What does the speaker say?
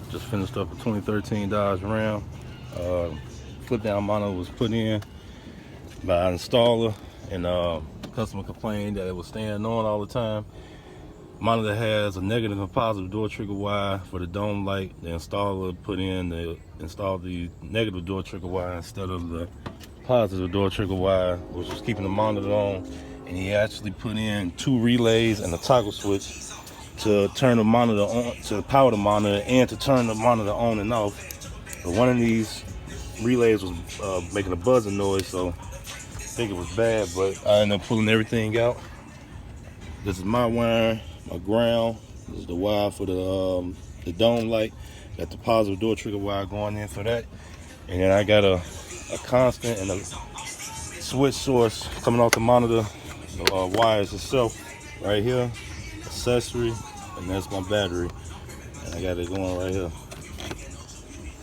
Just finished up a 2013 Dodge Ram. Flip down monitor was put in by an installer, and customer complained that it was staying on all the time. Monitor has a negative and positive door trigger wire for the dome light. The installer installed the negative door trigger wire instead of the positive door trigger wire, which was keeping the monitor on. And he actually put in 2 relays and a toggle switch to turn the monitor on, to power the monitor, and to turn the monitor on and off. But one of these relays was making a buzzing noise, so I think it was bad, but I ended up pulling everything out. This is my wire, my ground. This is the wire for the dome light. Got the positive door trigger wire going in for that. And then I got a constant and a switch source coming off the monitor, the wires itself right here, accessory, and that's my battery. And I got it going right here.